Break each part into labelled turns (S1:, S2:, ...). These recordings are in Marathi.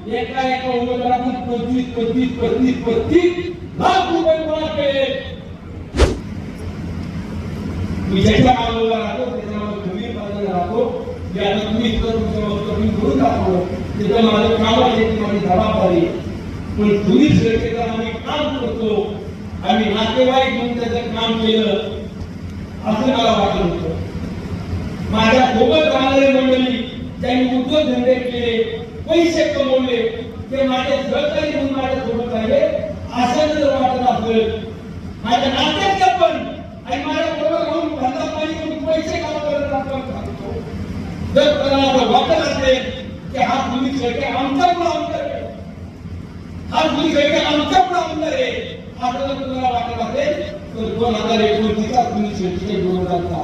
S1: एका उमेदवारातून 35 लाख रुपये गोळा केले. मी ज्याच्या मागोला राहतो त्याच्यामध्ये तुम्ही पाहिजे राहतो. जे आता तुम्ही तुमचं वक्तव्य करून दाखवलं त्याचं माझं काम आहे, ती माझी जबाबदारी. पण तुम्ही शेतकऱ्यांना आम्ही काम करतो, आम्ही नातेवाईक म्हणून त्याचं काम केलं असं मला वाटत होतं. माझ्या सोबत राहणारे मंडळी ज्यांनी उद्योगधंदे केले, पैसे कमवले, ते माझे सहकारी म्हणून माझ्या सोबत राहिले असं जर वाटत असेल, माझ्या नात्यातलं पण आणि माझ्या बरोबर राहून धंदा पाणी करून पैसे कमवत सांगतो. जर कोणाला वाटत असेल की हा तुम्ही शेवटी आमचा पण आमदार आहे, हा तुम्ही शेवटी आमचा पण आमदार आहे असं जर तुम्हाला वाटत असेल तर 2029 तुम्ही शेवटी विरोधात जा.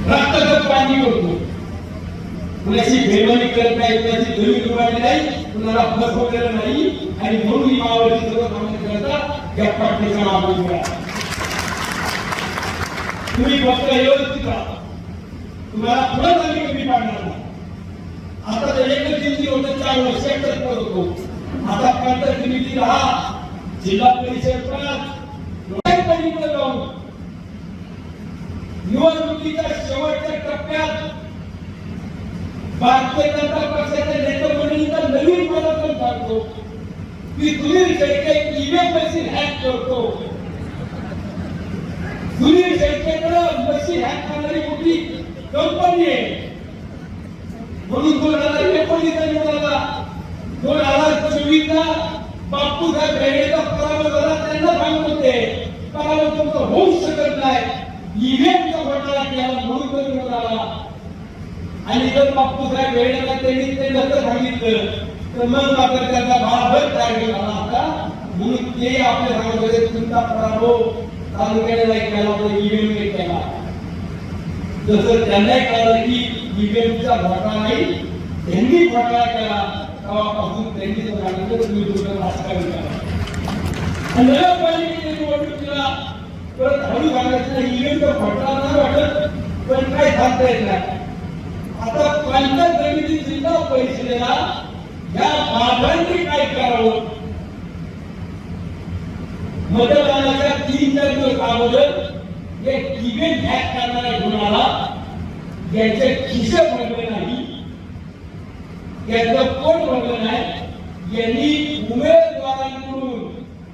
S1: रक्ताचं पाणी करतो, कुणाची बेमानी करत नाही, कुणाची जमीन उभारली नाही, कुणाला फसवलेलं नाही आणि म्हणून ही मावळी सर्व कामे करता या पाठीचा मागून घ्या. तुम्ही फक्त व्यवस्थित राहा, तुम्हाला पुढे आम्ही कमी पाडणार नाही. आता तर एकच दिवशी होतं 4 वर्ष करतो, आता पंचायत समिती राहा, जिल्हा परिषद पर्यंत जाऊन निवडणुकीच्या शेवटच्या टप्प्यात भारतीय जनता पक्षाच्या नेतेमंडळीचा नवीन प्रवर्तन सांगतो की Sunil Shelke EVM machine hack करतो. सुनील शेळकेकडे मशीन हॅक करणारी मोठी कंपनी आहे. म्हणून 2019 निवडला, 2024 बापूसाहेब रेड्डीचा पराभव झाला, त्यांना सांगत होते पराभव तुमचा होऊ शकत नाही, ईव्हीएमचा घोटाळा केला म्हणून तो निवडून आला. आणि जर बापूसाहेब रेड्डीला त्यांनी ते नंतर सांगितलं तर मग मात्र त्याचा भावभर तयार झाला होता. म्हणून ते आपल्या सांगत होते तुमचा पराभव तालुक्याने नाही केला तर ईव्हीएमने केला. जसं त्यांनाही कळलं की ईव्हीएमचा घोटाळा नाही, त्यांनी घोटाळा केला तेव्हापासून त्यांनी सांगितलं तुम्ही तुमचं राजकारण करा. नगरपालिकेच्या निवडणुकीला परत हळू सांगायचं ईव्हीएमचा घोटाळा नाही वाटत, पण काय सांगता येत नाही. आता पंचायत समिती जिल्हा परिषदेला या बाबांनी काय करावं, मतदानाच्या 3-4 दिवस अगोदर एक ईव्हीएम हॅक करणाऱ्या गुन्हाला ज्याचे खिसे भरले नाही, याचं कोण भरलं नाही, यांनी उमेदवारांकडून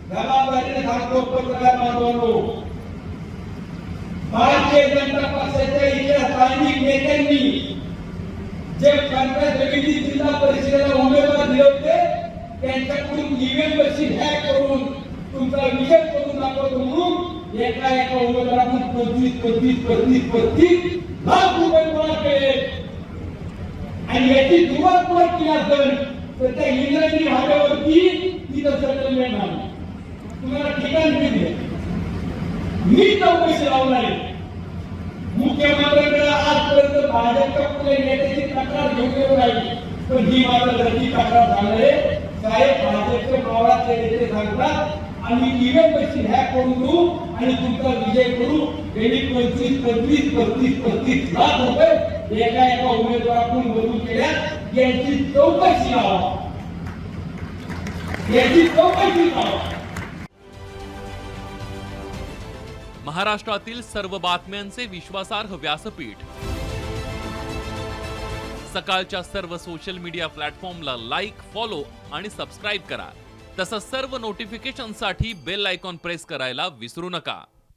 S1: जबाबदारीने सांगतो पत्रकार बांधवांनो, भारतीय जनता पक्षाच्या इतर स्थानिक नेत्यांनी जे पंचायत समिती जिल्हा परिषदेला उमेदवार दिले होते त्यांच्याकडून ईव्हीएम मशीन हॅक करून तुमचा विजय करून दाखवतो म्हणून एका उमेदवारातून 35 लाख रुपये गोळा केले. आणि याची सुरुवात पुढे केली असेल तर त्या इंग्रजी भागावरती तिथं सेटलमेंट झाली. तुम्हाला ठिकाण दिले, मी चौकशी लावणार आहे. मुख्यमंत्र्यांकडे आजपर्यंत भाजपच्या कुठल्या नेत्याची तक्रार घेऊन गेलो नाही, पण ही मात्र घरची तक्रार झाली आहे. साहेब भाजपचे मावळातले नेते सांगतात आम्ही ईव्हीएम मशीन हॅक करून देऊ आणि तुमचा विजय करू. गेली 35 लाख रुपये एका उमेदवाराकडून वसूल केल्या. यांची चौकशी लावा, याची चौकशी लावा.
S2: महाराष्ट्रातील सर्व बातम्यांचे विश्वासार्ह व्यासपीठ. सकाळच्या सर्व सोशल मीडिया प्लॅटफॉर्मला लाईक, फॉलो आणि सबस्क्राईब करा. तसंच सर्व नोटिफिकेशनसाठी बेल आयकॉन प्रेस करायला विसरू नका.